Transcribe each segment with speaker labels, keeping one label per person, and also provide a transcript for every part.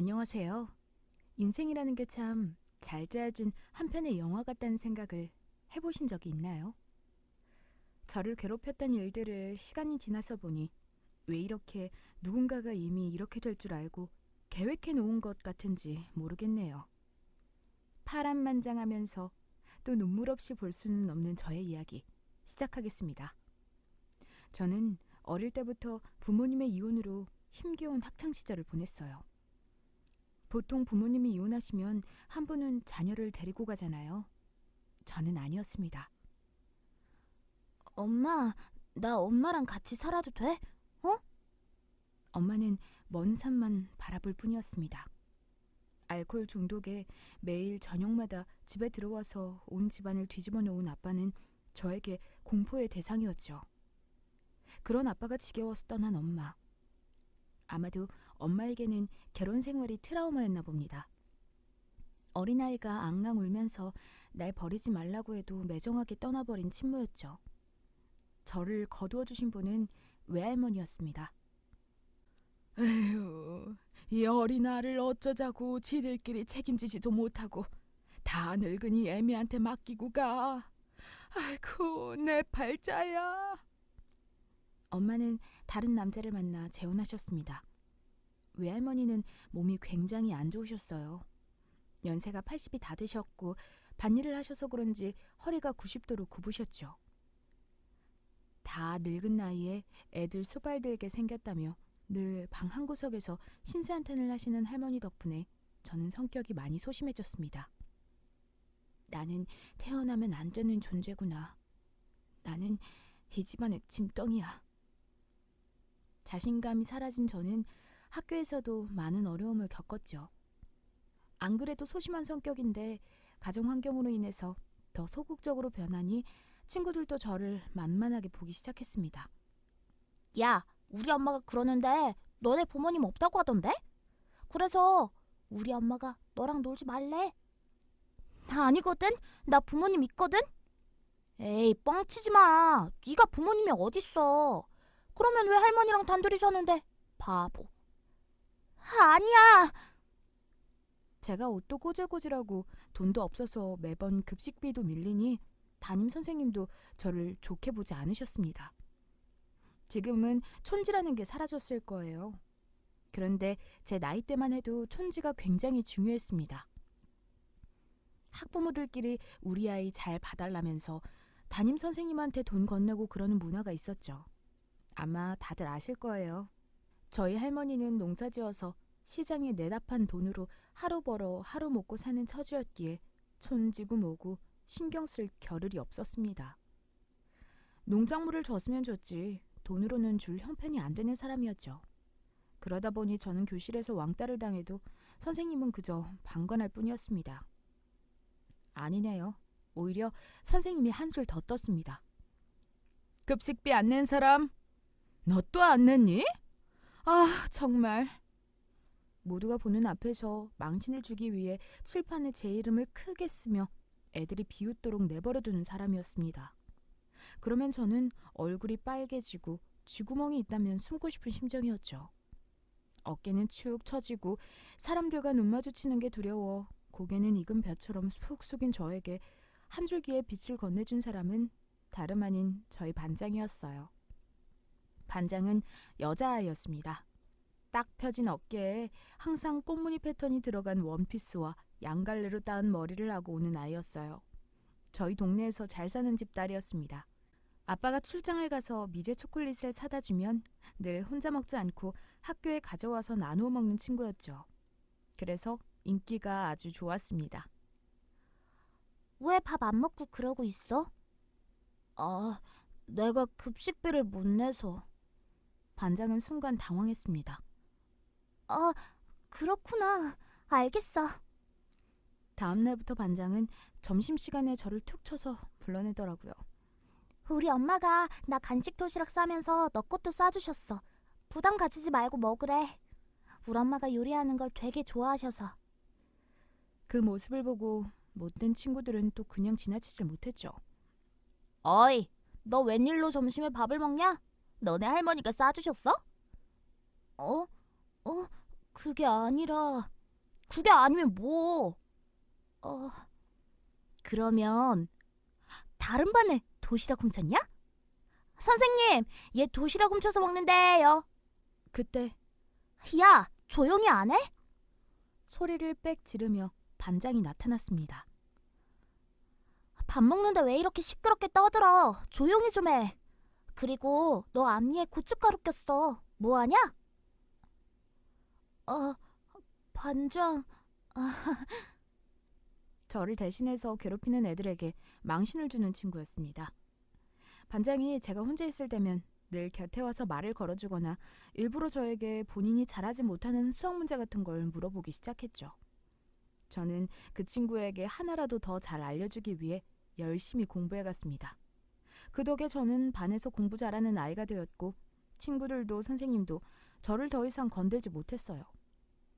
Speaker 1: 안녕하세요. 인생이라는 게 참 잘 짜여진 한 편의 영화 같다는 생각을 해보신 적이 있나요? 저를 괴롭혔던 일들을 시간이 지나서 보니 왜 이렇게 누군가가 이미 이렇게 될 줄 알고 계획해 놓은 것 같은지 모르겠네요. 파란만장하면서 또 눈물 없이 볼 수는 없는 저의 이야기 시작하겠습니다. 저는 어릴 때부터 부모님의 이혼으로 힘겨운 학창 시절을 보냈어요. 보통 부모님이 이혼하시면 한 분은 자녀를 데리고 가잖아요. 저는 아니었습니다.
Speaker 2: 엄마, 나 엄마랑 같이 살아도 돼? 어?
Speaker 1: 엄마는 먼 산만 바라볼 뿐이었습니다. 알코올 중독에 매일 저녁마다 집에 들어와서 온 집안을 뒤집어 놓은 아빠는 저에게 공포의 대상이었죠. 그런 아빠가 지겨워서 떠난 엄마. 아마도 엄마에게는 결혼 생활이 트라우마였나 봅니다. 어린아이가 앙앙 울면서 날 버리지 말라고 해도 매정하게 떠나버린 친모였죠. 저를 거두어 주신 분은 외할머니였습니다. 에휴, 이 어린아를 어쩌자고 지들끼리 책임지지도 못하고 다 늙은이 애미한테 맡기고 가. 아이고, 내 팔자야. 엄마는 다른 남자를 만나 재혼하셨습니다. 외할머니는 몸이 굉장히 안 좋으셨어요. 연세가 80이 다 되셨고 밭일을 하셔서 그런지 허리가 90도로 굽으셨죠. 다 늙은 나이에 애들 수발들게 생겼다며 늘 방 한구석에서 신세한탄을 하시는 할머니 덕분에 저는 성격이 많이 소심해졌습니다. 나는 태어나면 안 되는 존재구나. 나는 이 집안의 짐덩이야. 자신감이 사라진 저는 학교에서도 많은 어려움을 겪었죠. 안 그래도 소심한 성격인데 가정 환경으로 인해서 더 소극적으로 변하니 친구들도 저를 만만하게 보기 시작했습니다.
Speaker 2: 야, 우리 엄마가 그러는데 너네 부모님 없다고 하던데? 그래서 우리 엄마가 너랑 놀지 말래. 나 아니거든? 나 부모님 있거든? 에이, 뻥치지 마. 네가 부모님이 어딨어. 그러면 왜 할머니랑 단둘이 사는데? 바보. 아니야.
Speaker 1: 제가 옷도 꼬질꼬질하고 돈도 없어서 매번 급식비도 밀리니 담임 선생님도 저를 좋게 보지 않으셨습니다. 지금은 촌지라는 게 사라졌을 거예요. 그런데 제 나이 때만 해도 촌지가 굉장히 중요했습니다. 학부모들끼리 우리 아이 잘 봐달라면서 담임 선생님한테 돈 건네고 그러는 문화가 있었죠. 아마 다들 아실 거예요. 저희 할머니는 농사 지어서 시장에 내다판 돈으로 하루 벌어 하루 먹고 사는 처지였기에 촌지고 뭐고 신경 쓸 겨를이 없었습니다. 농작물을 줬으면 줬지 돈으로는 줄 형편이 안 되는 사람이었죠. 그러다 보니 저는 교실에서 왕따를 당해도 선생님은 그저 방관할 뿐이었습니다. 아니네요. 오히려 선생님이 한술 더 떴습니다. 급식비 안 낸 사람? 너 또 안 냈니? 아, 정말. 모두가 보는 앞에서 망신을 주기 위해 칠판에 제 이름을 크게 쓰며 애들이 비웃도록 내버려두는 사람이었습니다. 그러면 저는 얼굴이 빨개지고 쥐구멍이 있다면 숨고 싶은 심정이었죠. 어깨는 축 처지고 사람들과 눈 마주치는 게 두려워 고개는 익은 벼처럼 푹 숙인 저에게 한 줄기의 빛을 건네준 사람은 다름 아닌 저희 반장이었어요. 반장은 여자아이였습니다. 딱 펴진 어깨에 항상 꽃무늬 패턴이 들어간 원피스와 양갈래로 따은 머리를 하고 오는 아이였어요. 저희 동네에서 잘 사는 집 딸이었습니다. 아빠가 출장을 가서 미제 초콜릿을 사다 주면 늘 혼자 먹지 않고 학교에 가져와서 나누어 먹는 친구였죠. 그래서 인기가 아주 좋았습니다.
Speaker 2: 왜 밥 안 먹고 그러고 있어? 내가 급식비를 못 내서.
Speaker 1: 반장은 순간 당황했습니다.
Speaker 2: 아, 그렇구나. 알겠어.
Speaker 1: 다음 날부터 반장은 점심시간에 저를 툭 쳐서 불러내더라고요.
Speaker 2: 우리 엄마가 나 간식 도시락 싸면서 너 것도 싸주셨어. 부담 가지지 말고 먹으래. 우리 엄마가 요리하는 걸 되게 좋아하셔서.
Speaker 1: 그 모습을 보고 못된 친구들은 또 그냥 지나치질 못했죠.
Speaker 2: 어이, 너 웬일로 점심에 밥을 먹냐? 너네 할머니가 싸주셨어? 어? 그게 아니라, 그게 아니면 뭐? 어, 그러면 다른 반에 도시락 훔쳤냐? 선생님, 얘 도시락 훔쳐서 먹는데요.
Speaker 1: 그때
Speaker 2: 야, 조용히 안 해?
Speaker 1: 소리를 빽 지르며 반장이 나타났습니다.
Speaker 2: 밥 먹는데 왜 이렇게 시끄럽게 떠들어? 조용히 좀 해. 그리고 너 앞니에 고춧가루 꼈어. 뭐하냐? 반장.
Speaker 1: 저를 대신해서 괴롭히는 애들에게 망신을 주는 친구였습니다. 반장이 제가 혼자 있을 때면 늘 곁에 와서 말을 걸어주거나 일부러 저에게 본인이 잘하지 못하는 수학 문제 같은 걸 물어보기 시작했죠. 저는 그 친구에게 하나라도 더 잘 알려주기 위해 열심히 공부해갔습니다. 그 덕에 저는 반에서 공부 잘하는 아이가 되었고 친구들도 선생님도 저를 더 이상 건들지 못했어요.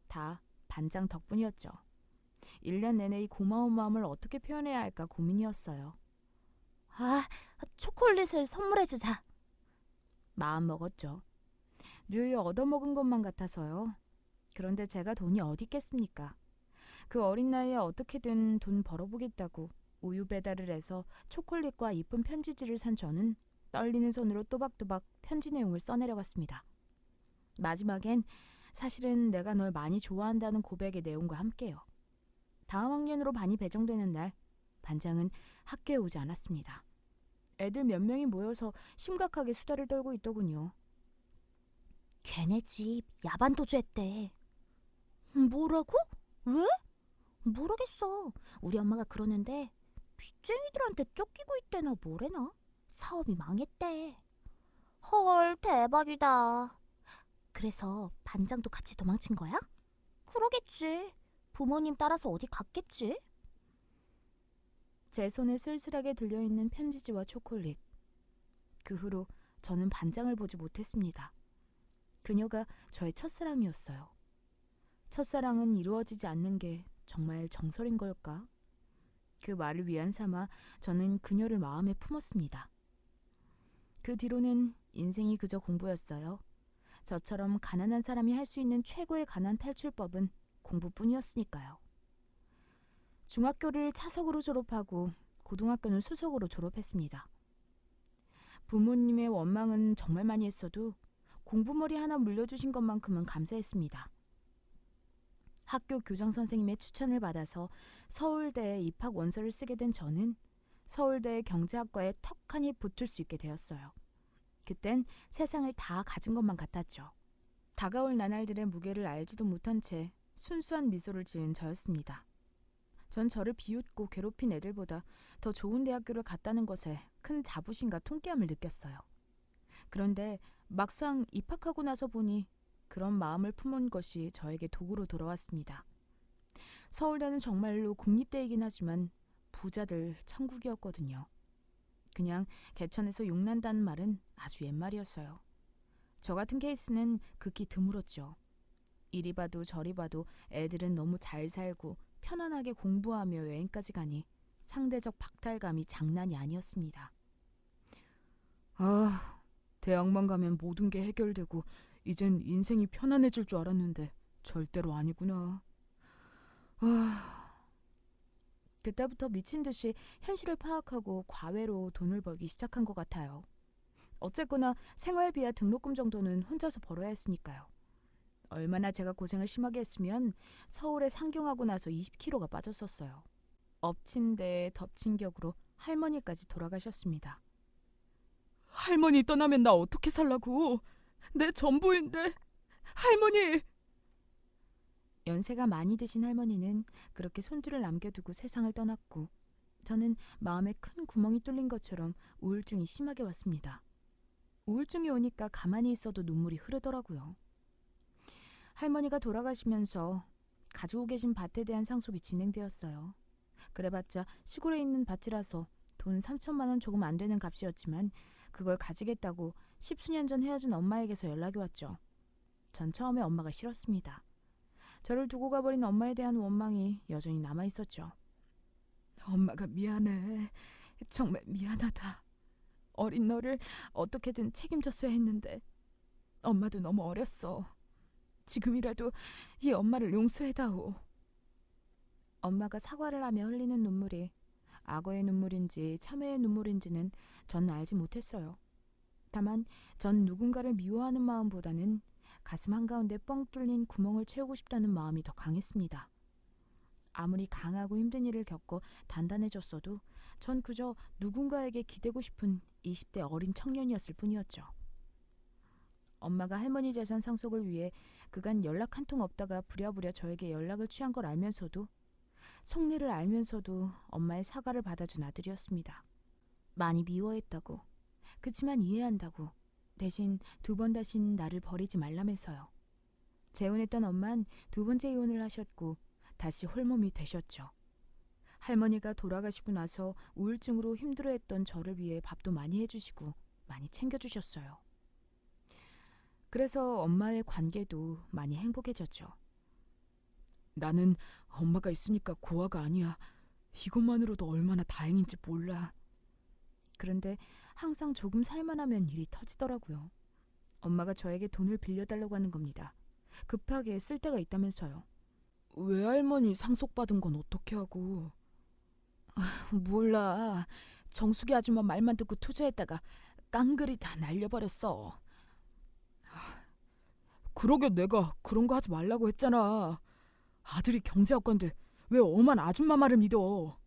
Speaker 1: 다 반장 덕분이었죠. 1년 내내 이 고마운 마음을 어떻게 표현해야 할까 고민이었어요.
Speaker 2: 초콜릿을 선물해주자.
Speaker 1: 마음 먹었죠. 늘 얻어먹은 것만 같아서요. 그런데 제가 돈이 어디 있겠습니까? 그 어린 나이에 어떻게든 돈 벌어보겠다고 우유 배달을 해서 초콜릿과 이쁜 편지지를 산 저는 떨리는 손으로 또박또박 편지 내용을 써내려갔습니다. 마지막엔 사실은 내가 널 많이 좋아한다는 고백의 내용과 함께요. 다음 학년으로 반이 배정되는 날 반장은 학교에 오지 않았습니다. 애들 몇 명이 모여서 심각하게 수다를 떨고 있더군요.
Speaker 2: 걔네 집 야반 도주했대. 뭐라고? 왜? 모르겠어. 우리 엄마가 그러는데 빚쟁이들한테 쫓기고 있대나 뭐래나? 사업이 망했대. 헐, 대박이다. 그래서 반장도 같이 도망친 거야? 그러겠지. 부모님 따라서 어디 갔겠지?
Speaker 1: 제 손에 쓸쓸하게 들려있는 편지지와 초콜릿. 그 후로 저는 반장을 보지 못했습니다. 그녀가 저의 첫사랑이었어요. 첫사랑은 이루어지지 않는 게 정말 정설인 걸까? 그 말을 위안 삼아 저는 그녀를 마음에 품었습니다. 그 뒤로는 인생이 그저 공부였어요. 저처럼 가난한 사람이 할 수 있는 최고의 가난 탈출법은 공부뿐이었으니까요. 중학교를 차석으로 졸업하고 고등학교는 수석으로 졸업했습니다. 부모님의 원망은 정말 많이 했어도 공부머리 하나 물려주신 것만큼은 감사했습니다. 학교 교장 선생님의 추천을 받아서 서울대에 입학 원서를 쓰게 된 저는 서울대 경제학과에 턱하니 붙을 수 있게 되었어요. 그땐 세상을 다 가진 것만 같았죠. 다가올 나날들의 무게를 알지도 못한 채 순수한 미소를 지은 저였습니다. 전 저를 비웃고 괴롭힌 애들보다 더 좋은 대학교를 갔다는 것에 큰 자부심과 통쾌함을 느꼈어요. 그런데 막상 입학하고 나서 보니 그런 마음을 품은 것이 저에게 도구로 돌아왔습니다. 서울대는 정말로 국립대이긴 하지만 부자들 천국이었거든요. 그냥 개천에서 용난다는 말은 아주 옛말이었어요. 저 같은 케이스는 극히 드물었죠. 이리 봐도 저리 봐도 애들은 너무 잘 살고 편안하게 공부하며 여행까지 가니 상대적 박탈감이 장난이 아니었습니다. 대학만 가면 모든 게 해결되고 이젠 인생이 편안해질 줄 알았는데 절대로 아니구나. 그때부터 미친 듯이 현실을 파악하고 과외로 돈을 벌기 시작한 것 같아요. 어쨌거나 생활비와 등록금 정도는 혼자서 벌어야 했으니까요. 얼마나 제가 고생을 심하게 했으면 서울에 상경하고 나서 20kg가 빠졌었어요. 엎친 데 덮친 격으로 할머니까지 돌아가셨습니다. 할머니 떠나면 나 어떻게 살라고? 내 전부인데. 할머니! 연세가 많이 드신 할머니는 그렇게 손주를 남겨두고 세상을 떠났고 저는 마음에 큰 구멍이 뚫린 것처럼 우울증이 심하게 왔습니다. 우울증이 오니까 가만히 있어도 눈물이 흐르더라고요. 할머니가 돌아가시면서 가지고 계신 밭에 대한 상속이 진행되었어요. 그래봤자 시골에 있는 밭이라서 돈 3천만 원 조금 안 되는 값이었지만 그걸 가지겠다고 10수년 전 헤어진 엄마에게서 연락이 왔죠. 전 처음에 엄마가 싫었습니다. 저를 두고 가버린 엄마에 대한 원망이 여전히 남아있었죠. 엄마가 미안해. 정말 미안하다. 어린 너를 어떻게든 책임졌어야 했는데 엄마도 너무 어렸어. 지금이라도 이 엄마를 용서해다오. 엄마가 사과를 하며 흘리는 눈물이 악어의 눈물인지 참회의 눈물인지는 전 알지 못했어요. 다만 전 누군가를 미워하는 마음보다는 가슴 한가운데 뻥 뚫린 구멍을 채우고 싶다는 마음이 더 강했습니다. 아무리 강하고 힘든 일을 겪고 단단해졌어도 전 그저 누군가에게 기대고 싶은 20대 어린 청년이었을 뿐이었죠. 엄마가 할머니 재산 상속을 위해 그간 연락 한 통 없다가 부랴부랴 저에게 연락을 취한 걸 알면서도 속내를 알면서도 엄마의 사과를 받아준 아들이었습니다. 많이 미워했다고, 그치만 이해한다고, 대신 2번 다신 나를 버리지 말라면서요. 재혼했던 엄만 2번째 이혼을 하셨고 다시 홀몸이 되셨죠. 할머니가 돌아가시고 나서 우울증으로 힘들어했던 저를 위해 밥도 많이 해주시고 많이 챙겨주셨어요. 그래서 엄마의 관계도 많이 행복해졌죠. 나는 엄마가 있으니까 고아가 아니야. 이것만으로도 얼마나 다행인지 몰라. 그런데 항상 조금 살만하면 일이 터지더라고요. 엄마가 저에게 돈을 빌려달라고 하는 겁니다. 급하게 쓸 데가 있다면서요. 외할머니 상속받은 건 어떻게 하고? 몰라. 정수기 아줌마 말만 듣고 투자했다가 깡그리 다 날려버렸어. 그러게 내가 그런 거 하지 말라고 했잖아. 아들이 경제학과인데 왜 엄한 아줌마 말을 믿어?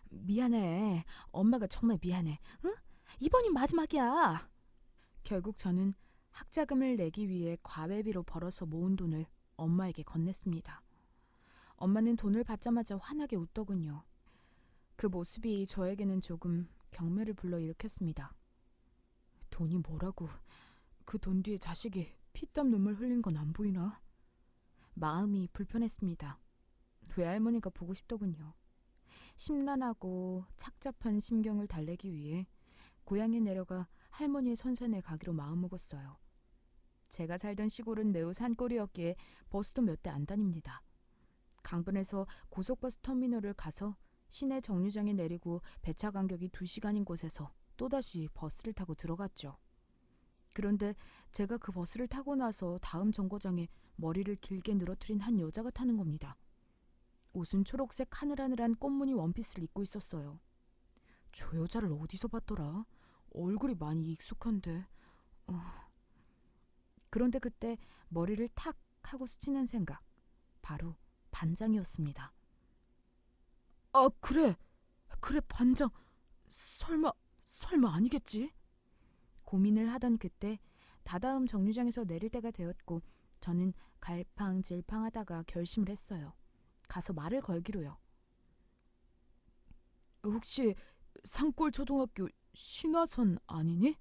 Speaker 1: 미안해. 엄마가 정말 미안해. 응? 이번이 마지막이야. 결국 저는 학자금을 내기 위해 과외비로 벌어서 모은 돈을 엄마에게 건넸습니다. 엄마는 돈을 받자마자 환하게 웃더군요. 그 모습이 저에게는 조금 경멸을 불러일으켰습니다. 돈이 뭐라고. 그 돈 뒤에 자식이 피땀 눈물 흘린 건 안 보이나? 마음이 불편했습니다. 외할머니가 보고 싶더군요. 심란하고 착잡한 심경을 달래기 위해 고향에 내려가 할머니의 선산에 가기로 마음먹었어요. 제가 살던 시골은 매우 산골이었기에 버스도 몇 대 안 다닙니다. 강변에서 고속버스 터미널을 가서 시내 정류장에 내리고 배차 간격이 2시간인 곳에서 또다시 버스를 타고 들어갔죠. 그런데 제가 그 버스를 타고 나서 다음 정거장에 머리를 길게 늘어뜨린 한 여자가 타는 겁니다. 옷은 초록색 하늘하늘한 꽃무늬 원피스를 입고 있었어요. 저 여자를 어디서 봤더라? 얼굴이 많이 익숙한데. 그런데 그때 머리를 탁 하고 스치는 생각. 바로 반장이었습니다. 아, 그래 반장. 설마 아니겠지? 고민을 하던 그때 다다음 정류장에서 내릴 때가 되었고 저는 갈팡질팡하다가 결심을 했어요. 가서 말을 걸기로요. 혹시 산골초등학교 신화선 아니니?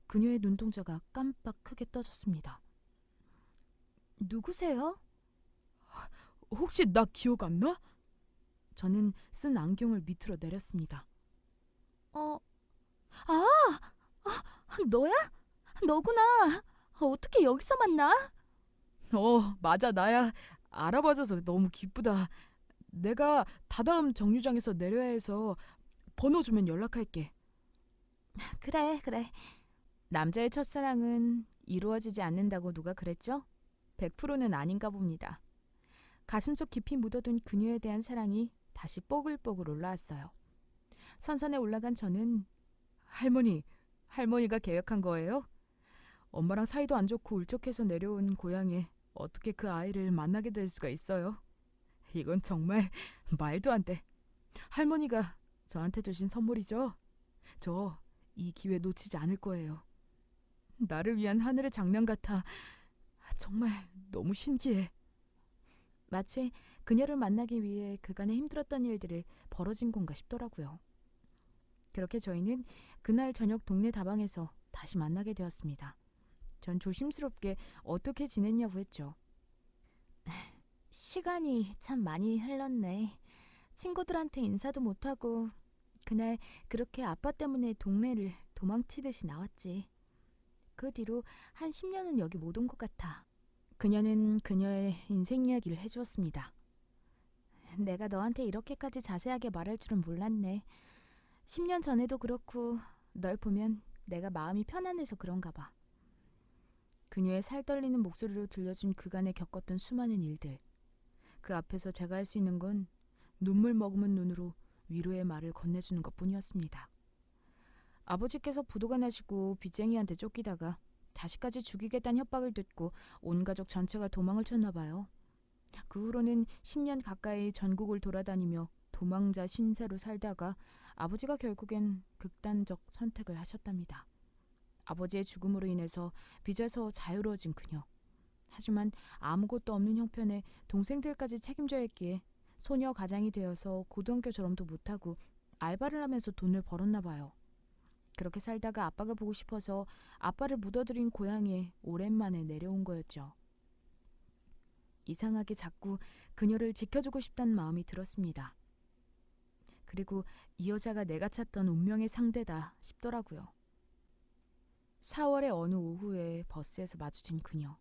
Speaker 1: 그녀의 눈동자가 깜빡 크게 떠졌습니다. 누구세요? 혹시 나 기억 안 나? 저는 쓴 안경을 밑으로 내렸습니다. 너야? 너구나. 어떻게 여기서 만나? 맞아, 나야. 알아봐줘서 너무 기쁘다. 내가 다다음 정류장에서 내려야 해서 번호 주면 연락할게. 그래. 남자의 첫사랑은 이루어지지 않는다고 누가 그랬죠? 100%는 아닌가 봅니다. 가슴속 깊이 묻어둔 그녀에 대한 사랑이 다시 뽀글뽀글 올라왔어요. 선산에 올라간 저는 할머니가 계획한 거예요? 엄마랑 사이도 안 좋고 울적해서 내려온 고향에 어떻게 그 아이를 만나게 될 수가 있어요? 이건 정말 말도 안 돼. 할머니가 저한테 주신 선물이죠? 저 이 기회 놓치지 않을 거예요. 나를 위한 하늘의 장난 같아. 정말 너무 신기해. 마치 그녀를 만나기 위해 그간에 힘들었던 일들을 벌어진 건가 싶더라고요. 그렇게 저희는 그날 저녁 동네 다방에서 다시 만나게 되었습니다. 전 조심스럽게 어떻게 지냈냐고 했죠. 시간이 참 많이 흘렀네. 친구들한테 인사도 못하고 그날 그렇게 아빠 때문에 동네를 도망치듯이 나왔지. 그 뒤로 한 10년은 여기 못 온 것 같아. 그녀는 그녀의 인생 이야기를 해주었습니다. 내가 너한테 이렇게까지 자세하게 말할 줄은 몰랐네. 10년 전에도 그렇고 널 보면 내가 마음이 편안해서 그런가 봐. 그녀의 살떨리는 목소리로 들려준 그간에 겪었던 수많은 일들. 그 앞에서 제가 할 수 있는 건 눈물 머금은 눈으로 위로의 말을 건네주는 것뿐이었습니다. 아버지께서 부도가 나시고 빚쟁이한테 쫓기다가 자식까지 죽이겠다는 협박을 듣고 온 가족 전체가 도망을 쳤나 봐요. 그 후로는 10년 가까이 전국을 돌아다니며 도망자 신세로 살다가 아버지가 결국엔 극단적 선택을 하셨답니다. 아버지의 죽음으로 인해서 빚에서 자유로워진 그녀. 하지만 아무것도 없는 형편에 동생들까지 책임져야 했기에 소녀 가장이 되어서 고등학교 졸업도 못하고 알바를 하면서 돈을 벌었나 봐요. 그렇게 살다가 아빠가 보고 싶어서 아빠를 묻어들인 고향에 오랜만에 내려온 거였죠. 이상하게 자꾸 그녀를 지켜주고 싶다는 마음이 들었습니다. 그리고 이 여자가 내가 찾던 운명의 상대다 싶더라고요. 4월의 어느 오후에 버스에서 마주친 그녀.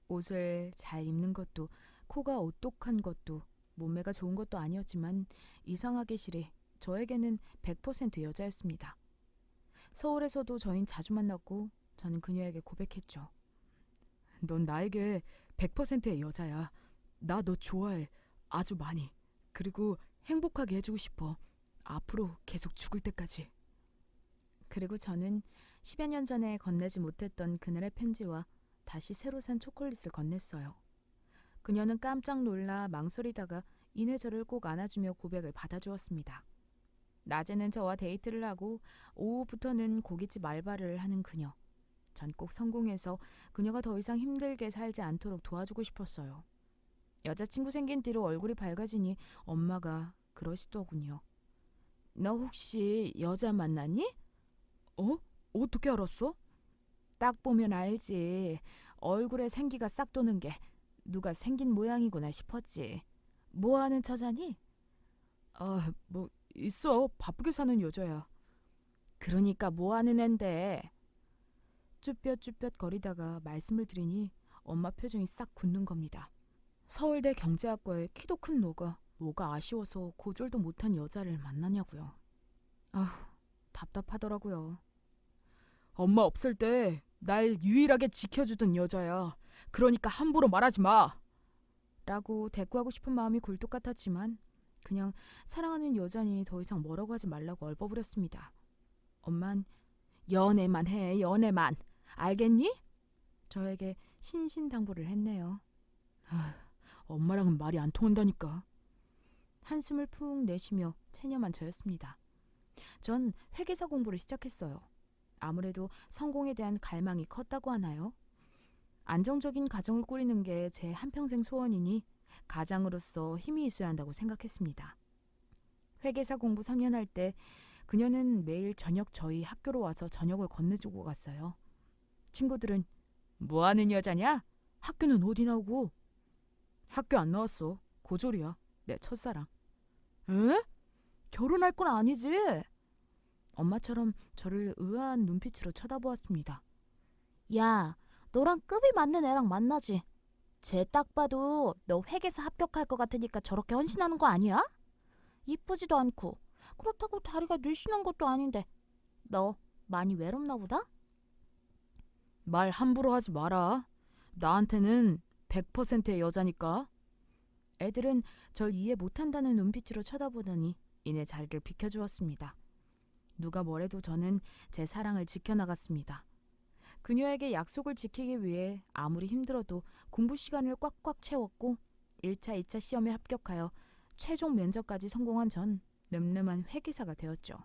Speaker 1: 옷을 잘 입는 것도 코가 오똑한 것도 몸매가 좋은 것도 아니었지만 이상하게 실에 저에게는 100% 여자였습니다. 서울에서도 저흰 자주 만났고 저는 그녀에게 고백했죠. 넌 나에게 100%의 여자야. 나 너 좋아해. 아주 많이. 그리고 행복하게 해주고 싶어. 앞으로 계속 죽을 때까지. 그리고 저는 10여 년 전에 건네지 못했던 그날의 편지와 다시 새로 산 초콜릿을 건넸어요. 그녀는 깜짝 놀라 망설이다가 이내 저를 꼭 안아주며 고백을 받아주었습니다. 낮에는 저와 데이트를 하고 오후부터는 고깃집 알바를 하는 그녀. 전 꼭 성공해서 그녀가 더 이상 힘들게 살지 않도록 도와주고 싶었어요. 여자친구 생긴 뒤로 얼굴이 밝아지니 엄마가 그러시더군요. 너 혹시 여자 만나니? 어떻게 알았어? 딱 보면 알지. 얼굴에 생기가 싹 도는 게 누가 생긴 모양이구나 싶었지. 뭐 하는 처자니? 뭐 있어. 바쁘게 사는 여자야. 그러니까 뭐 하는 앤데. 쭈뼛쭈뼛 거리다가 말씀을 드리니 엄마 표정이 싹 굳는 겁니다. 서울대 경제학과에 키도 큰 너가 뭐가 아쉬워서 고졸도 못한 여자를 만나냐고요. 답답하더라고요. 엄마 없을 때 날 유일하게 지켜주던 여자야. 그러니까 함부로 말하지 마. 라고 대꾸하고 싶은 마음이 굴뚝 같았지만 그냥 사랑하는 여자니 더 이상 뭐라고 하지 말라고 얼버무렸습니다. 엄만 연애만 해. 연애만. 알겠니? 저에게 신신당부를 했네요. 엄마랑은 말이 안 통한다니까. 한숨을 푹 내쉬며 체념한 저였습니다. 전 회계사 공부를 시작했어요. 아무래도 성공에 대한 갈망이 컸다고 하나요? 안정적인 가정을 꾸리는 게 제 한평생 소원이니 가장으로서 힘이 있어야 한다고 생각했습니다. 회계사 공부 3년 할 때 그녀는 매일 저녁 저희 학교로 와서 저녁을 건네주고 갔어요. 친구들은 뭐 하는 여자냐? 학교는 어디 나오고? 학교 안 나왔어. 고졸이야. 내 첫사랑. 에? 결혼할 건 아니지? 엄마처럼 저를 의아한 눈빛으로 쳐다보았습니다.
Speaker 2: 야, 너랑 급이 맞는 애랑 만나지. 쟤 딱 봐도 너 회계사 합격할 것 같으니까 저렇게 헌신하는 거 아니야? 이쁘지도 않고 그렇다고 다리가 늘씬한 것도 아닌데 너 많이 외롭나 보다?
Speaker 1: 말 함부로 하지 마라. 나한테는 100%의 여자니까. 애들은 절 이해 못한다는 눈빛으로 쳐다보더니 이내 자리를 비켜주었습니다. 누가 뭐래도 저는 제 사랑을 지켜나갔습니다. 그녀에게 약속을 지키기 위해 아무리 힘들어도 공부 시간을 꽉꽉 채웠고 1차, 2차 시험에 합격하여 최종 면접까지 성공한 전 늠름한 회계사가 되었죠.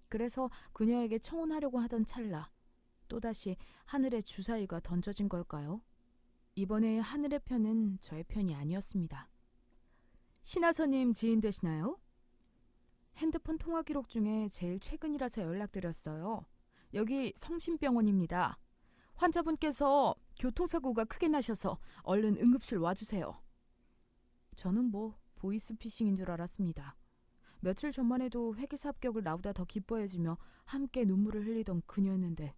Speaker 1: 그래서 그녀에게 청혼하려고 하던 찰나 또다시 하늘의 주사위가 던져진 걸까요? 이번에 하늘의 편은 저의 편이 아니었습니다. 신하서님 지인 되시나요? 핸드폰 통화 기록 중에 제일 최근이라서 연락드렸어요. 여기 성심병원입니다. 환자분께서 교통사고가 크게 나셔서 얼른 응급실 와주세요. 저는 뭐 보이스피싱인 줄 알았습니다. 며칠 전만 해도 회계사 합격을 나보다 더 기뻐해주며 함께 눈물을 흘리던 그녀였는데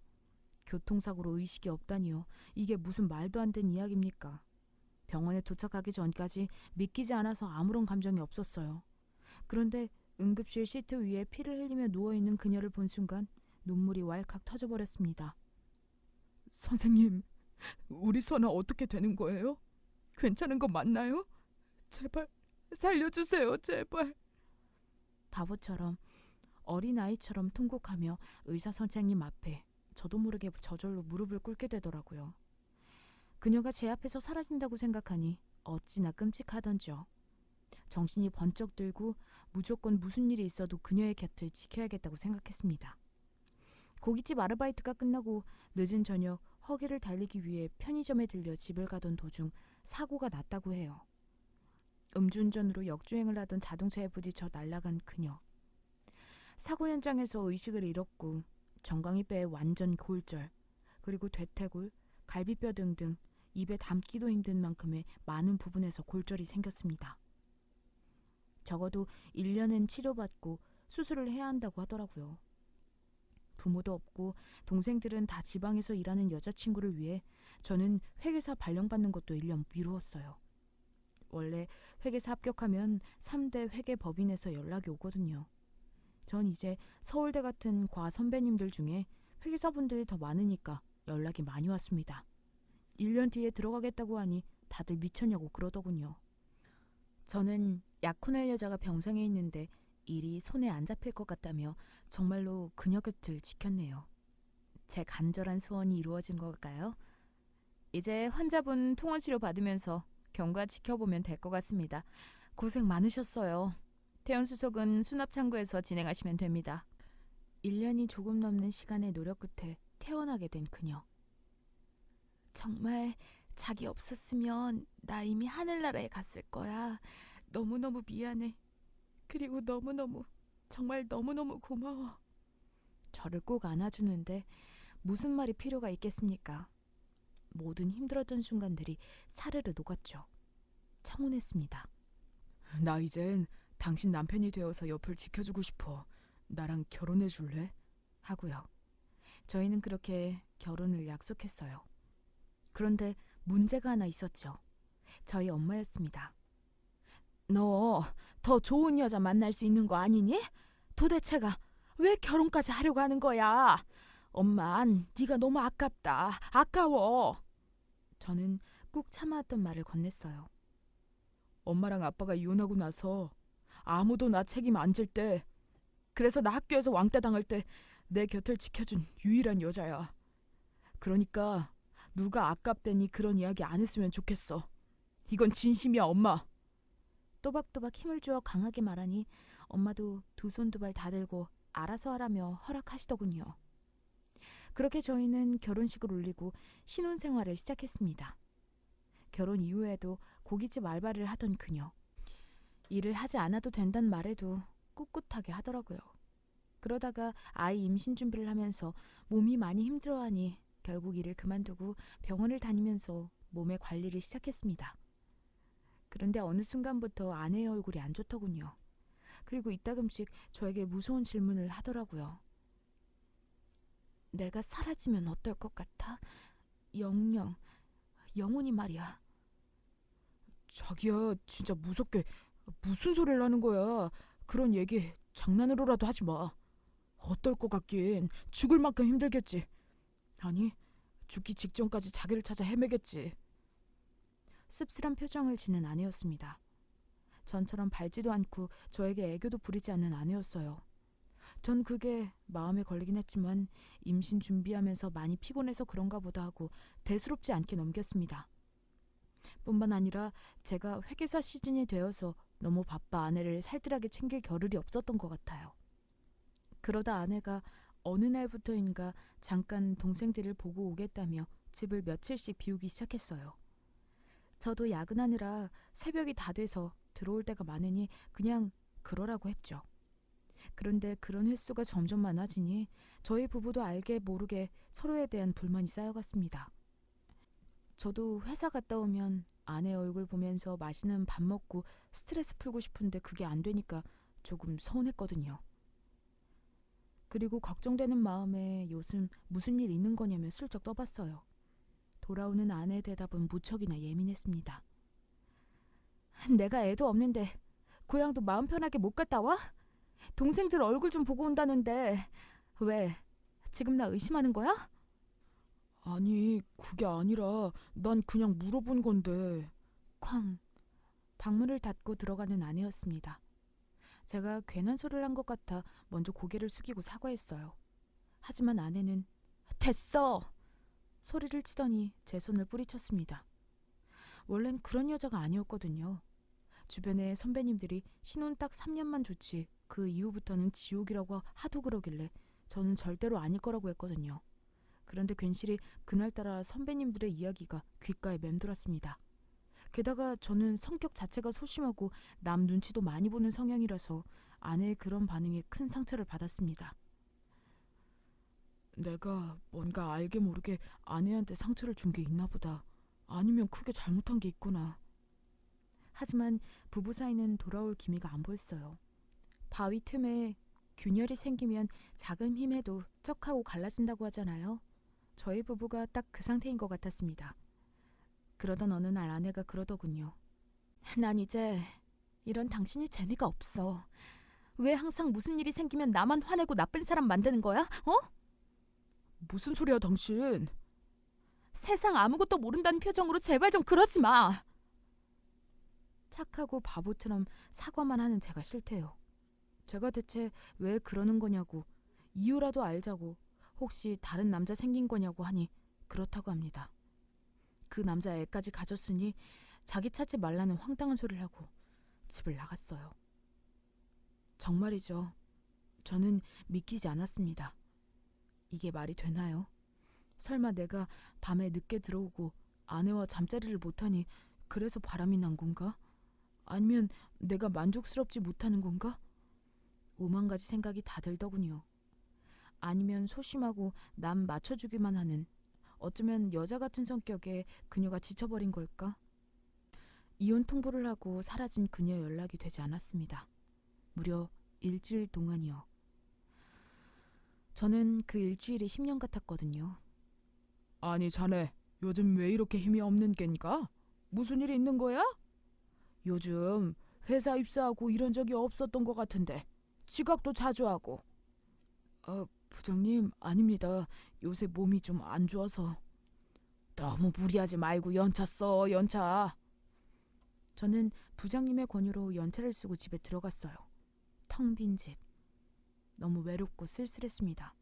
Speaker 1: 교통사고로 의식이 없다니요. 이게 무슨 말도 안 되는 이야기입니까? 병원에 도착하기 전까지 믿기지 않아서 아무런 감정이 없었어요. 그런데 응급실 시트 위에 피를 흘리며 누워있는 그녀를 본 순간 눈물이 왈칵 터져버렸습니다. 선생님,
Speaker 3: 우리 선아 어떻게 되는 거예요? 괜찮은 거 맞나요? 제발 살려주세요, 제발.
Speaker 1: 바보처럼 어린아이처럼 통곡하며 의사 선생님 앞에 저도 모르게 저절로 무릎을 꿇게 되더라고요. 그녀가 제 앞에서 사라진다고 생각하니 어찌나 끔찍하던지요. 정신이 번쩍 들고 무조건 무슨 일이 있어도 그녀의 곁을 지켜야겠다고 생각했습니다. 고깃집 아르바이트가 끝나고 늦은 저녁 허기를 달리기 위해 편의점에 들려 집을 가던 도중 사고가 났다고 해요. 음주운전으로 역주행을 하던 자동차에 부딪혀 날아간 그녀. 사고 현장에서 의식을 잃었고 정강이뼈에 완전 골절, 그리고 대퇴골, 갈비뼈 등등 입에 담기도 힘든 만큼의 많은 부분에서 골절이 생겼습니다. 적어도 1년은 치료받고 수술을 해야 한다고 하더라고요. 부모도 없고 동생들은 다 지방에서 일하는 여자친구를 위해 저는 회계사 발령받는 것도 1년 미루었어요. 원래 회계사 합격하면 3대 회계법인에서 연락이 오거든요. 전 이제 서울대 같은 과 선배님들 중에 회계사분들이 더 많으니까 연락이 많이 왔습니다. 1년 뒤에 들어가겠다고 하니 다들 미쳤냐고 그러더군요. 저는 약혼할 여자가 병상에 있는데 일이 손에 안 잡힐 것 같다며 정말로 그녀 곁을 지켰네요. 제 간절한 소원이 이루어진 걸까요? 이제 환자분 통원 치료 받으면서 경과 지켜보면 될 것 같습니다. 고생 많으셨어요. 퇴원수속은 수납창구에서 진행하시면 됩니다. 1년이 조금 넘는 시간의 노력 끝에 퇴원하게 된 그녀. 정말 자기 없었으면 나 이미 하늘나라에 갔을 거야. 너무너무 미안해. 그리고 정말 너무너무 고마워. 저를 꼭 안아주는데 무슨 말이 필요가 있겠습니까? 모든 힘들었던 순간들이 사르르 녹았죠. 청혼했습니다.
Speaker 3: 나 이젠 당신 남편이 되어서 옆을 지켜주고 싶어. 나랑 결혼해 줄래?
Speaker 1: 하고요. 저희는 그렇게 결혼을 약속했어요. 그런데 문제가 하나 있었죠. 저희 엄마였습니다. 너 더 좋은 여자 만날 수 있는 거 아니니? 도대체가 왜 결혼까지 하려고 하는 거야? 엄만 네가 너무 아깝다. 아까워. 저는 꾹 참아왔던 말을 건넸어요.
Speaker 3: 엄마랑 아빠가 이혼하고 나서 아무도 나 책임 안 질 때, 그래서 나 학교에서 왕따 당할 때 내 곁을 지켜준 유일한 여자야. 그러니까 누가 아깝대니 그런 이야기 안 했으면 좋겠어. 이건 진심이야, 엄마.
Speaker 1: 또박또박 힘을 주어 강하게 말하니 엄마도 두 손 두 발 다 들고 알아서 하라며 허락하시더군요. 그렇게 저희는 결혼식을 올리고 신혼생활을 시작했습니다. 결혼 이후에도 고깃집 알바를 하던 그녀. 일을 하지 않아도 된단 말에도 꿋꿋하게 하더라고요. 그러다가 아이 임신 준비를 하면서 몸이 많이 힘들어하니 결국 일을 그만두고 병원을 다니면서 몸의 관리를 시작했습니다. 그런데 어느 순간부터 아내의 얼굴이 안 좋더군요. 그리고 이따금씩 저에게 무서운 질문을 하더라고요. 내가 사라지면 어떨 것 같아? 영혼이 말이야.
Speaker 3: 자기야, 진짜 무섭게 무슨 소리를 하는 거야. 그런 얘기 장난으로라도 하지 마. 어떨 것 같긴. 죽을 만큼 힘들겠지. 아니, 죽기 직전까지 자기를 찾아 헤매겠지.
Speaker 1: 씁쓸한 표정을 지는 아내였습니다. 전처럼 밝지도 않고 저에게 애교도 부리지 않는 아내였어요. 전 그게 마음에 걸리긴 했지만 임신 준비하면서 많이 피곤해서 그런가 보다 하고 대수롭지 않게 넘겼습니다. 뿐만 아니라 제가 회계사 시즌이 되어서 너무 바빠 아내를 살뜰하게 챙길 겨를이 없었던 것 같아요. 그러다 아내가 어느 날부터인가 잠깐 동생들을 보고 오겠다며 집을 며칠씩 비우기 시작했어요. 저도 야근하느라 새벽이 다 돼서 들어올 때가 많으니 그냥 그러라고 했죠. 그런데 그런 횟수가 점점 많아지니 저희 부부도 알게 모르게 서로에 대한 불만이 쌓여갔습니다. 저도 회사 갔다 오면 아내 얼굴 보면서 맛있는 밥 먹고 스트레스 풀고 싶은데 그게 안 되니까 조금 서운했거든요. 그리고 걱정되는 마음에 요즘 무슨 일 있는 거냐며 슬쩍 떠봤어요. 돌아오는 아내의 대답은 무척이나 예민했습니다. 내가 애도 없는데 고향도 마음 편하게 못 갔다 와? 동생들 얼굴 좀 보고 온다는데 왜? 지금 나 의심하는 거야?
Speaker 3: 아니, 그게 아니라 난 그냥 물어본 건데.
Speaker 1: 쾅. 방문을 닫고 들어가는 아내였습니다. 제가 괜한 소리를 한 것 같아 먼저 고개를 숙이고 사과했어요. 하지만 아내는 됐어! 소리를 치더니 제 손을 뿌리쳤습니다. 원래는 그런 여자가 아니었거든요. 주변에 선배님들이 신혼 딱 3년만 좋지 그 이후부터는 지옥이라고 하도 그러길래 저는 절대로 아닐 거라고 했거든요. 그런데 괜시리 그날따라 선배님들의 이야기가 귓가에 맴돌았습니다. 게다가 저는 성격 자체가 소심하고 남 눈치도 많이 보는 성향이라서 아내의 그런 반응에 큰 상처를 받았습니다.
Speaker 3: 내가 뭔가 알게 모르게 아내한테 상처를 준 게 있나 보다. 아니면 크게 잘못한 게 있구나.
Speaker 1: 하지만 부부 사이는 돌아올 기미가 안 보였어요. 바위 틈에 균열이 생기면 작은 힘에도 쩍하고 갈라진다고 하잖아요. 저희 부부가 딱 그 상태인 것 같았습니다. 그러던 어느 날 아내가 그러더군요. 난 이제 이런 당신이 재미가 없어. 왜 항상 무슨 일이 생기면 나만 화내고 나쁜 사람 만드는 거야? 어?
Speaker 3: 무슨 소리야, 당신?
Speaker 1: 세상 아무것도 모른다는 표정으로 제발 좀 그러지 마. 착하고 바보처럼 사과만 하는 제가 싫대요. 제가 대체 왜 그러는 거냐고, 이유라도 알자고, 혹시 다른 남자 생긴 거냐고 하니 그렇다고 합니다. 그 남자 애까지 가졌으니 자기 찾지 말라는 황당한 소리를 하고 집을 나갔어요. 정말이죠. 저는 믿기지 않았습니다. 이게 말이 되나요? 설마 내가 밤에 늦게 들어오고 아내와 잠자리를 못하니 그래서 바람이 난 건가? 아니면 내가 만족스럽지 못하는 건가? 오만 가지 생각이 다 들더군요. 아니면 소심하고 남 맞춰주기만 하는, 어쩌면 여자 같은 성격에 그녀가 지쳐버린 걸까? 이혼 통보를 하고 사라진 그녀 연락이 되지 않았습니다. 무려 일주일 동안이요. 저는 그 일주일이 10년 같았거든요.
Speaker 3: 아니, 자네 요즘 왜 이렇게 힘이 없는 겐가? 무슨 일이 있는 거야? 요즘 회사 입사하고 이런 적이 없었던 것 같은데 지각도 자주 하고. 부장님, 아닙니다. 요새 몸이 좀 안 좋아서. 너무 무리하지 말고 연차 써, 연차. 저는 부장님의 권유로 연차를 쓰고 집에 들어갔어요. 텅 빈 집. 너무 외롭고 쓸쓸했습니다.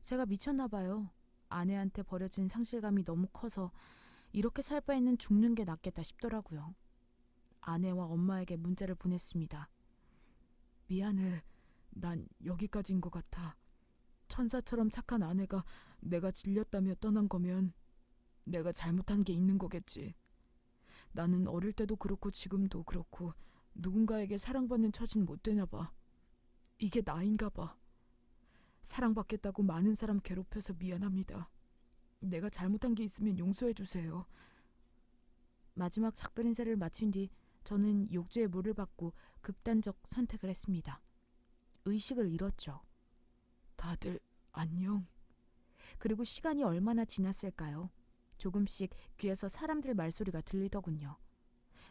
Speaker 3: 제가 미쳤나 봐요. 아내한테 버려진 상실감이 너무 커서 이렇게 살 바에는 죽는 게 낫겠다 싶더라고요. 아내와 엄마에게 문자를 보냈습니다. 미안해. 난 여기까지인 것 같아. 천사처럼 착한 아내가 내가 질렸다며 떠난 거면 내가 잘못한 게 있는 거겠지. 나는 어릴 때도 그렇고 지금도 그렇고 누군가에게 사랑받는 처지는 못 되나 봐. 이게 나인가 봐. 사랑받겠다고 많은 사람 괴롭혀서 미안합니다. 내가 잘못한 게 있으면 용서해 주세요.
Speaker 1: 마지막 작별 인사를 마친 뒤 저는 욕조에 물을 받고 극단적 선택을 했습니다. 의식을 잃었죠.
Speaker 3: 다들 안녕.
Speaker 1: 그리고 시간이 얼마나 지났을까요? 조금씩 귀에서 사람들 말소리가 들리더군요.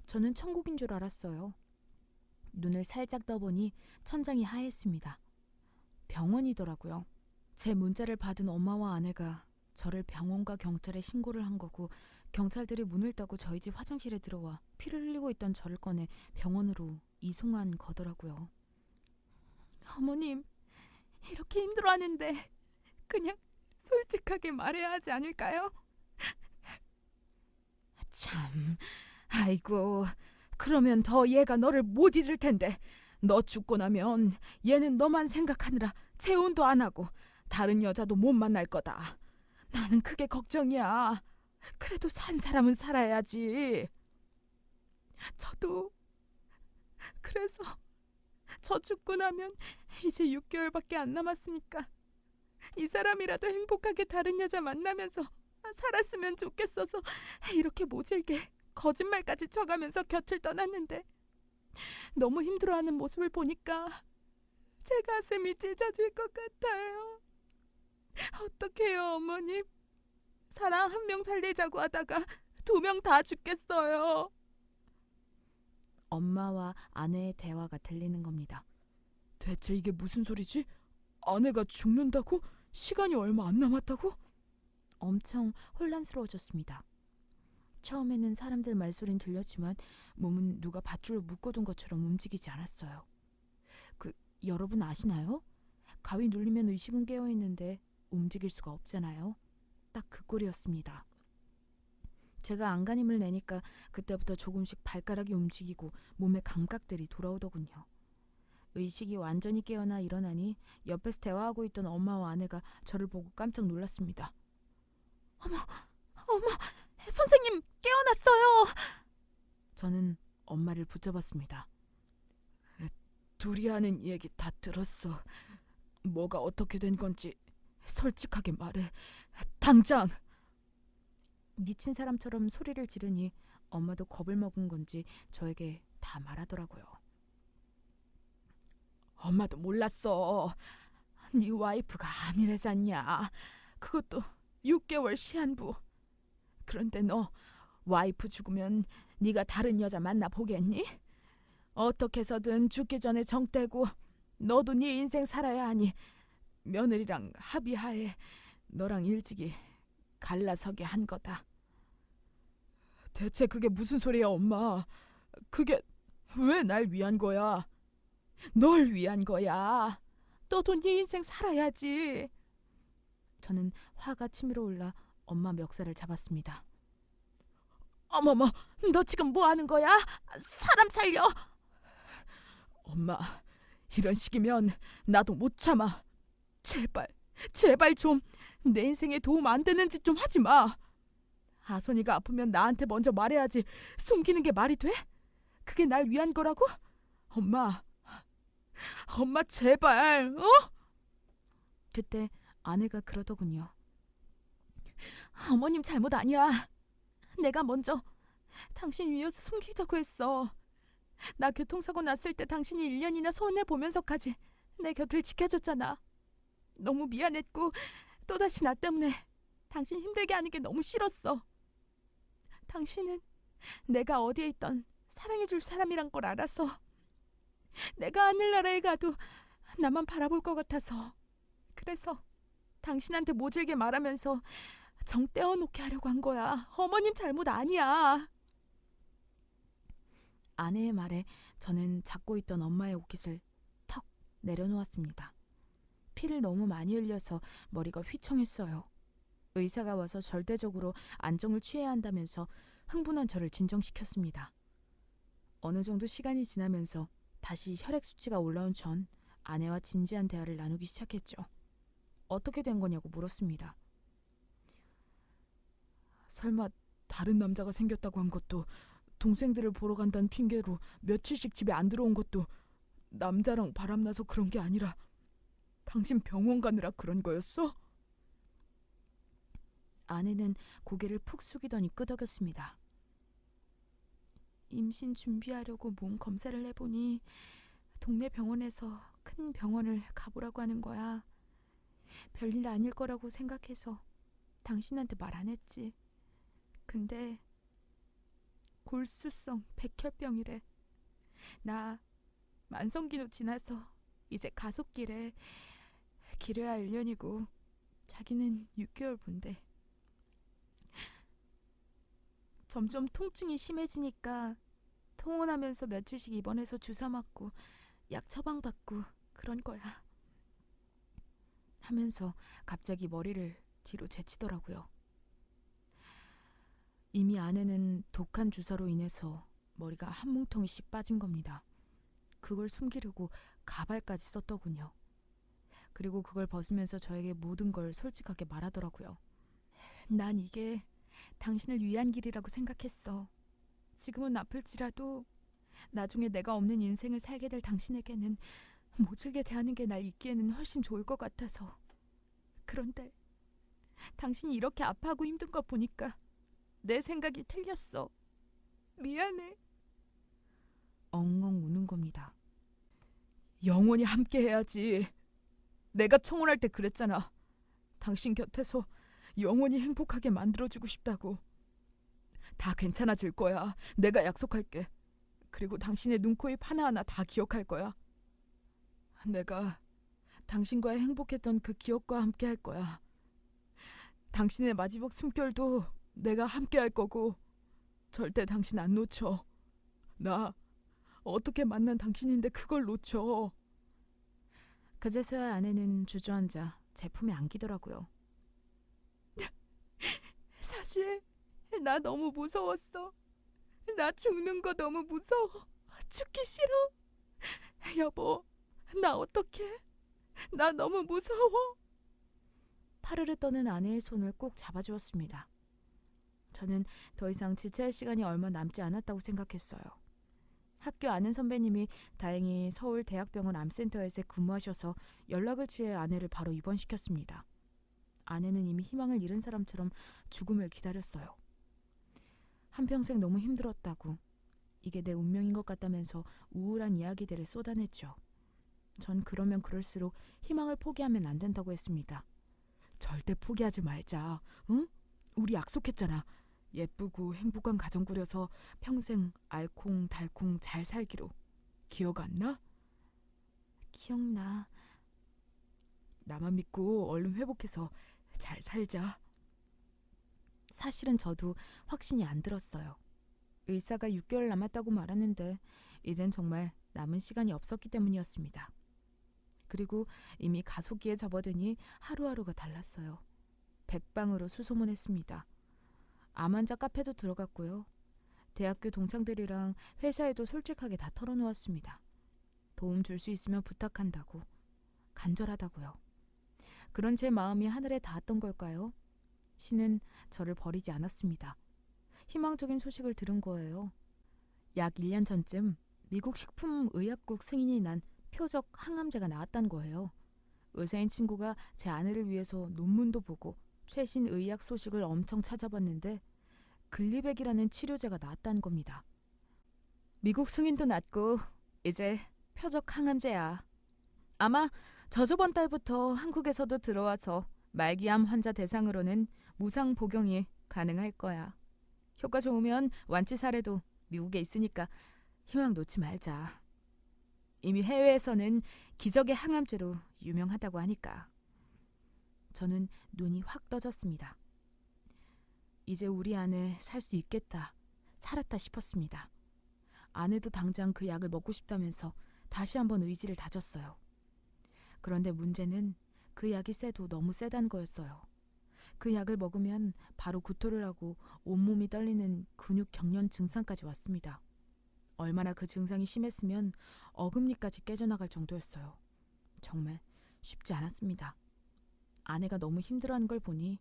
Speaker 1: 저는 천국인 줄 알았어요. 눈을 살짝 떠보니 천장이 하였습니다. 병원이더라고요. 제 문자를 받은 엄마와 아내가 저를 병원과 경찰에 신고를 한 거고, 경찰들이 문을 따고 저희 집 화장실에 들어와 피를 흘리고 있던 저를 꺼내 병원으로 이송한 거더라고요. 어머님, 이렇게 힘들어하는데 그냥 솔직하게 말해야 하지 않을까요? 참, 아이고, 그러면 더 얘가 너를 못 잊을 텐데. 너 죽고 나면 얘는 너만 생각하느라 재혼도 안 하고 다른 여자도 못 만날 거다. 나는 그게 걱정이야. 그래도 산 사람은 살아야지. 저도 그래서 저 죽고 나면 이제 6개월밖에 안 남았으니까 이 사람이라도 행복하게 다른 여자 만나면서 살았으면 좋겠어서 이렇게 모질게 거짓말까지 쳐가면서 곁을 떠났는데, 너무 힘들어하는 모습을 보니까 제 가슴이 찢어질 것 같아요. 어떡해요, 어머님. 사람 한 명 살리자고 하다가 2명 다 죽겠어요. 엄마와 아내의 대화가 들리는 겁니다.
Speaker 3: 대체 이게 무슨 소리지? 아내가 죽는다고? 시간이 얼마 안 남았다고?
Speaker 1: 엄청 혼란스러워졌습니다. 처음에는 사람들 말소리는 들렸지만 몸은 누가 밧줄로 묶어둔 것처럼 움직이지 않았어요. 여러분 아시나요? 가위 눌리면 의식은 깨어있는데 움직일 수가 없잖아요. 딱 그 꼴이었습니다. 제가 안간힘을 내니까 그때부터 조금씩 발가락이 움직이고 몸의 감각들이 돌아오더군요. 의식이 완전히 깨어나 일어나니 옆에서 대화하고 있던 엄마와 아내가 저를 보고 깜짝 놀랐습니다. 어머, 선생님 깨어났어요. 저는 엄마를 붙잡았습니다.
Speaker 3: 둘이 하는 얘기 다 들었어. 뭐가 어떻게 된 건지 솔직하게 말해. 당장.
Speaker 1: 미친 사람처럼 소리를 지르니 엄마도 겁을 먹은 건지 저에게 다 말하더라고요.
Speaker 3: 엄마도 몰랐어. 네 와이프가 암이래잖냐. 그것도 6개월 시한부. 그런데 너 와이프 죽으면 네가 다른 여자 만나 보겠니? 어떻게 해서든 죽기 전에 정 떼고 너도 네 인생 살아야 하니 며느리랑 합의하에 너랑 일찍이 갈라서게 한 거다. 대체 그게 무슨 소리야, 엄마? 그게 왜 날 위한 거야? 널 위한 거야. 너도 네 인생 살아야지.
Speaker 1: 저는 화가 치밀어 올라 엄마 멱살을 잡았습니다.
Speaker 3: 어머머, 너 지금 뭐 하는 거야? 사람 살려. 엄마, 이런 식이면 나도 못 참아. 제발 좀 내 인생에 도움 안 되는 짓 좀 하지 마. 아선이가 아프면 나한테 먼저 말해야지. 숨기는 게 말이 돼? 그게 날 위한 거라고? 엄마 제발.
Speaker 1: 그때 아내가 그러더군요.
Speaker 3: 어머님 잘못 아니야. 내가 먼저 당신 위해서 숨기자고 했어. 나 교통사고 났을 때 당신이 1년이나 손해보면서까지 내 곁을 지켜줬잖아. 너무 미안했고 또다시 나 때문에 당신 힘들게 하는 게 너무 싫었어. 당신은 내가 어디에 있던 사랑해줄 사람이란 걸 알아서 내가 하늘나라에 가도 나만 바라볼 것 같아서 그래서 당신한테 모질게 말하면서 정 떼어놓게 하려고 한 거야. 어머님 잘못 아니야.
Speaker 1: 아내의 말에 저는 잡고 있던 엄마의 옷깃을 턱 내려놓았습니다. 피를 너무 많이 흘려서 머리가 휘청했어요. 의사가 와서 절대적으로 안정을 취해야 한다면서 흥분한 저를 진정시켰습니다. 어느 정도 시간이 지나면서 다시 혈액 수치가 올라온 전 아내와 진지한 대화를 나누기 시작했죠. 어떻게 된 거냐고 물었습니다.
Speaker 3: 설마 다른 남자가 생겼다고 한 것도, 동생들을 보러 간다는 핑계로 며칠씩 집에 안 들어온 것도 남자랑 바람나서 그런 게 아니라 당신 병원 가느라 그런 거였어?
Speaker 1: 아내는 고개를 푹 숙이더니 끄덕였습니다. 임신 준비하려고 몸 검사를 해보니 동네 병원에서 큰 병원을 가보라고 하는 거야. 별일 아닐 거라고 생각해서 당신한테 말 안 했지. 근데 골수성 백혈병이래. 나 만성기도 지나서 이제 가속기래. 길어야 1년이고 자기는 6개월 본대. 점점 통증이 심해지니까 통원하면서 며칠씩 입원해서 주사 맞고 약 처방받고 그런 거야. 하면서 갑자기 머리를 뒤로 제치더라고요. 이미 아내는 독한 주사로 인해서 머리가 한 뭉텅이씩 빠진 겁니다. 그걸 숨기려고 가발까지 썼더군요. 그리고 그걸 벗으면서 저에게 모든 걸 솔직하게 말하더라고요. 난 이게 당신을 위한 길이라고 생각했어. 지금은 아플지라도 나중에 내가 없는 인생을 살게 될 당신에게는 모질게 대하는 게 날 있기에는 훨씬 좋을 것 같아서. 그런데 당신이 이렇게 아파하고 힘든 거 보니까 내 생각이 틀렸어. 미안해. 엉엉 우는 겁니다.
Speaker 3: 영원히 함께 해야지. 내가 청혼할 때 그랬잖아. 당신 곁에서 영원히 행복하게 만들어주고 싶다고. 다 괜찮아질 거야. 내가 약속할게. 그리고 당신의 눈코입 하나하나 다 기억할 거야. 내가 당신과 행복했던 그 기억과 함께 할 거야. 당신의 마지막 숨결도 내가 함께 할 거고 절대 당신 안 놓쳐. 나 어떻게 만난 당신인데 그걸 놓쳐.
Speaker 1: 그제서야 아내는 주저앉아 제 품에 안기더라고요.
Speaker 3: 사실 나 너무 무서웠어. 나 죽는 거 너무 무서워. 죽기 싫어. 여보, 나 어떡해? 나 너무 무서워.
Speaker 1: 파르르 떠는 아내의 손을 꼭 잡아주었습니다. 저는 더 이상 지체할 시간이 얼마 남지 않았다고 생각했어요. 학교 아는 선배님이 다행히 서울 대학병원 암센터에서 근무하셔서 연락을 취해 아내를 바로 입원시켰습니다. 아내는 이미 희망을 잃은 사람처럼 죽음을 기다렸어요. 한평생 너무 힘들었다고, 이게 내 운명인 것 같다면서 우울한 이야기들을 쏟아냈죠. 전 그러면 그럴수록 희망을 포기하면 안 된다고 했습니다.
Speaker 3: 절대 포기하지 말자. 응? 우리 약속했잖아. 예쁘고 행복한 가정 꾸려서 평생 알콩달콩 잘 살기로. 기억 안 나?
Speaker 1: 기억나.
Speaker 3: 나만 믿고 얼른 회복해서 잘 살자.
Speaker 1: 사실은 저도 확신이 안 들었어요. 의사가 6개월 남았다고 말하는데 이젠 정말 남은 시간이 없었기 때문이었습니다. 그리고 이미 가속기에 접어드니 하루하루가 달랐어요. 백방으로 수소문했습니다. 암 환자 카페도 들어갔고요. 대학교 동창들이랑 회사에도 솔직하게 다 털어놓았습니다. 도움 줄 수 있으면 부탁한다고, 간절하다고요. 그런 제 마음이 하늘에 닿았던 걸까요? 신은 저를 버리지 않았습니다. 희망적인 소식을 들은 거예요. 약 1년 전쯤 미국 식품의약국 승인이 난 표적 항암제가 나왔다는 거예요. 의사인 친구가 제 아내를 위해서 논문도 보고 최신 의학 소식을 엄청 찾아봤는데 글리백이라는 치료제가 나왔다는 겁니다. 미국 승인도 났고 이제 표적 항암제야. 아마 저저번 달부터 한국에서도 들어와서 말기암 환자 대상으로는 무상 복용이 가능할 거야. 효과 좋으면 완치 사례도 미국에 있으니까 희망 놓지 말자. 이미 해외에서는 기적의 항암제로 유명하다고 하니까. 저는 눈이 확 떠졌습니다. 이제 우리 아내 살 수 있겠다, 살았다 싶었습니다. 아내도 당장 그 약을 먹고 싶다면서 다시 한번 의지를 다졌어요. 그런데 문제는 그 약이 세도 너무 세다는 거였어요. 그 약을 먹으면 바로 구토를 하고 온몸이 떨리는 근육 경련 증상까지 왔습니다. 얼마나 그 증상이 심했으면 어금니까지 깨져나갈 정도였어요. 정말 쉽지 않았습니다. 아내가 너무 힘들어하는 걸 보니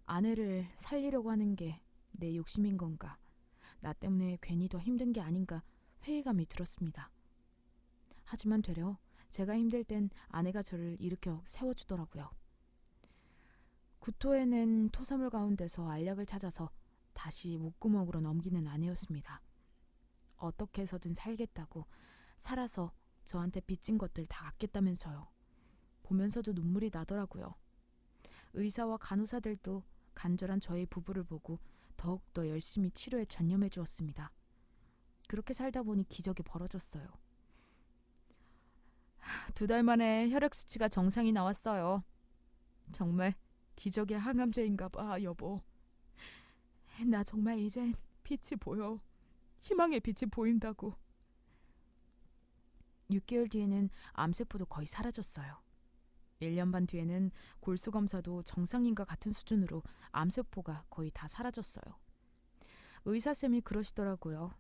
Speaker 1: 아내를 살리려고 하는 게 내 욕심인 건가, 나 때문에 괜히 더 힘든 게 아닌가 회의감이 들었습니다. 하지만 되려 제가 힘들 땐 아내가 저를 일으켜 세워주더라고요. 구토해낸 토사물 가운데서 알약을 찾아서 다시 목구멍으로 넘기는 아내였습니다. 어떻게 해서든 살겠다고, 살아서 저한테 빚진 것들 다 갚겠다면서요. 보면서도 눈물이 나더라고요. 의사와 간호사들도 간절한 저희 부부를 보고 더욱더 열심히 치료에 전념해 주었습니다. 그렇게 살다 보니 기적이 벌어졌어요. 2달 만에 혈액 수치가 정상이 나왔어요. 정말 기적의 항암제인가 봐, 여보. 나 정말 이젠 빛이 보여. 희망의 빛이 보인다고. 6개월 뒤에는 암세포도 거의 사라졌어요. 1년 반 뒤에는 골수 검사도 정상인과 같은 수준으로 암세포가 거의 다 사라졌어요. 의사쌤이 그러시더라고요.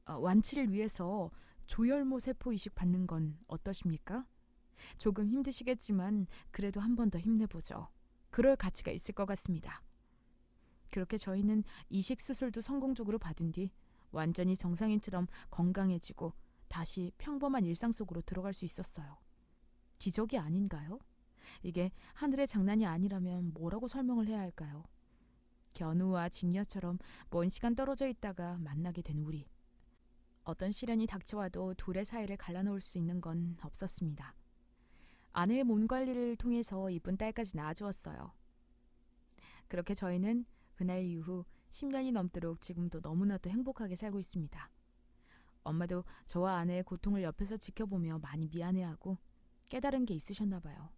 Speaker 1: 완치를 위해서 조혈모 세포 이식 받는 건 어떠십니까? 조금 힘드시겠지만 그래도 한 번 더 힘내보죠. 그럴 가치가 있을 것 같습니다. 그렇게 저희는 이식 수술도 성공적으로 받은 뒤 완전히 정상인처럼 건강해지고 다시 평범한 일상 속으로 들어갈 수 있었어요. 기적이 아닌가요? 이게 하늘의 장난이 아니라면 뭐라고 설명을 해야 할까요? 견우와 직녀처럼 먼 시간 떨어져 있다가 만나게 된 우리. 어떤 시련이 닥쳐와도 둘의 사이를 갈라놓을 수 있는 건 없었습니다. 아내의 몸 관리를 통해서 이쁜 딸까지 낳아주었어요. 그렇게 저희는 그날 이후 10년이 넘도록 지금도 너무나도 행복하게 살고 있습니다. 엄마도 저와 아내의 고통을 옆에서 지켜보며 많이 미안해하고 깨달은 게 있으셨나 봐요.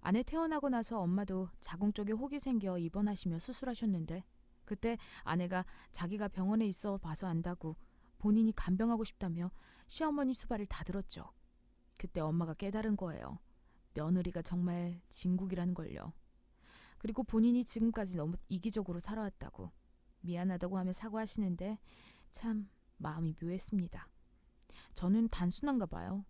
Speaker 1: 아내 태어나고 나서 엄마도 자궁 쪽에 혹이 생겨 입원하시며 수술하셨는데 그때 아내가 자기가 병원에 있어 봐서 안다고 본인이 간병하고 싶다며 시어머니 수발을 다 들었죠. 그때 엄마가 깨달은 거예요. 며느리가 정말 진국이라는 걸요. 그리고 본인이 지금까지 너무 이기적으로 살아왔다고 미안하다고 하며 사과하시는데 참 마음이 묘했습니다. 저는 단순한가 봐요.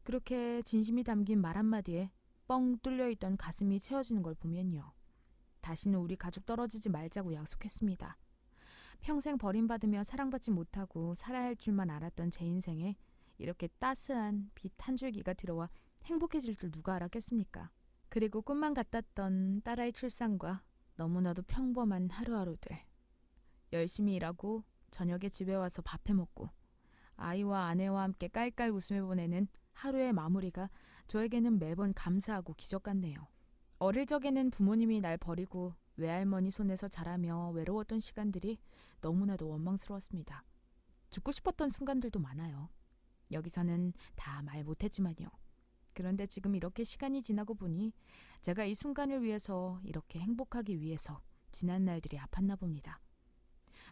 Speaker 1: 그렇게 진심이 담긴 말 한마디에 뻥 뚫려있던 가슴이 채워지는 걸 보면요. 다시는 우리 가족 떨어지지 말자고 약속했습니다. 평생 버림받으며 사랑받지 못하고 살아야 할 줄만 알았던 제 인생에 이렇게 따스한 빛 한 줄기가 들어와 행복해질 줄 누가 알았겠습니까? 그리고 꿈만 같았던 딸아이 출산과 너무나도 평범한 하루하루들. 열심히 일하고 저녁에 집에 와서 밥 해먹고 아이와 아내와 함께 깔깔 웃으며 보내는 하루의 마무리가 저에게는 매번 감사하고 기적 같네요. 어릴 적에는 부모님이 날 버리고 외할머니 손에서 자라며 외로웠던 시간들이 너무나도 원망스러웠습니다. 죽고 싶었던 순간들도 많아요. 여기서는 다 말 못했지만요. 그런데 지금 이렇게 시간이 지나고 보니 제가 이 순간을 위해서 이렇게 행복하기 위해서 지난 날들이 아팠나 봅니다.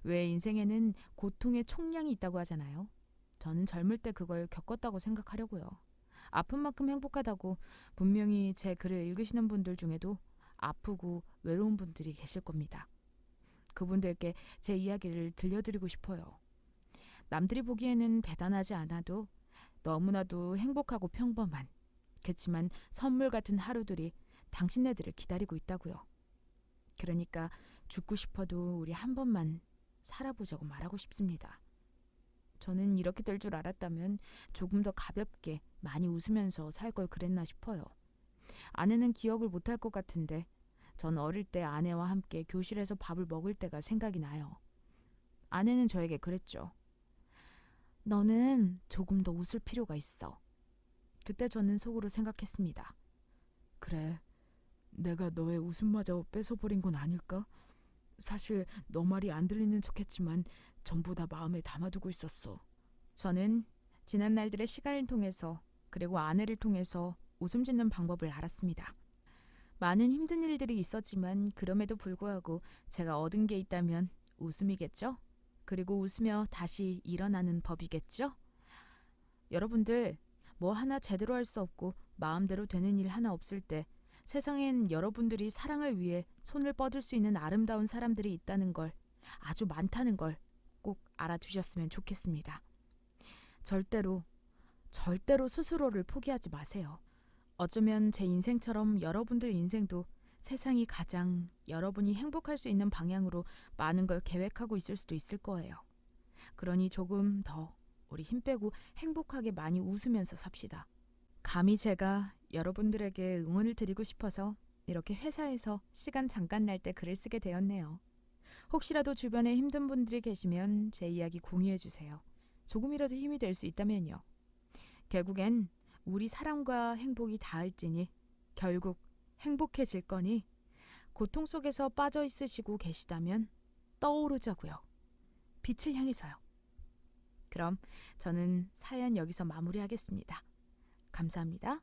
Speaker 1: 왜 인생에는 고통의 총량이 있다고 하잖아요. 저는 젊을 때 그걸 겪었다고 생각하려고요. 아픈 만큼 행복하다고 분명히 제 글을 읽으시는 분들 중에도 아프고 외로운 분들이 계실 겁니다. 그분들께 제 이야기를 들려드리고 싶어요. 남들이 보기에는 대단하지 않아도 너무나도 행복하고 평범한 그치만 선물 같은 하루들이 당신네들을 기다리고 있다고요. 그러니까 죽고 싶어도 우리 한 번만 살아보자고 말하고 싶습니다. 저는 이렇게 될 줄 알았다면 조금 더 가볍게 많이 웃으면서 살 걸 그랬나 싶어요. 아내는 기억을 못할 것 같은데 전 어릴 때 아내와 함께 교실에서 밥을 먹을 때가 생각이 나요. 아내는 저에게 그랬죠. 너는 조금 더 웃을 필요가 있어. 그때 저는 속으로 생각했습니다.
Speaker 3: 그래, 내가 너의 웃음마저 뺏어버린 건 아닐까? 사실 너 말이 안 들리는 척했지만 전부 다 마음에 담아두고 있었어.
Speaker 1: 저는 지난 날들의 시간을 통해서 그리고 아내를 통해서 웃음 짓는 방법을 알았습니다. 많은 힘든 일들이 있었지만 그럼에도 불구하고 제가 얻은 게 있다면 웃음이겠죠? 그리고 웃으며 다시 일어나는 법이겠죠? 여러분들 뭐 하나 제대로 할 수 없고 마음대로 되는 일 하나 없을 때 세상엔 여러분들이 사랑을 위해 손을 뻗을 수 있는 아름다운 사람들이 있다는 걸 아주 많다는 걸 꼭 알아두셨으면 좋겠습니다. 절대로 스스로를 포기하지 마세요. 어쩌면 제 인생처럼 여러분들 인생도 세상이 가장 여러분이 행복할 수 있는 방향으로 많은 걸 계획하고 있을 수도 있을 거예요. 그러니 조금 더 우리 힘 빼고 행복하게 많이 웃으면서 삽시다. 감히 제가 여러분들에게 응원을 드리고 싶어서 이렇게 회사에서 시간 잠깐 날 때 글을 쓰게 되었네요. 혹시라도 주변에 힘든 분들이 계시면 제 이야기 공유해 주세요. 조금이라도 힘이 될 수 있다면요. 결국엔 우리 사랑과 행복이 닿을지니 결국 행복해질 거니 고통 속에서 빠져 있으시고 계시다면 떠오르자고요. 빛을 향해서요. 그럼 저는 사연 여기서 마무리하겠습니다. 감사합니다.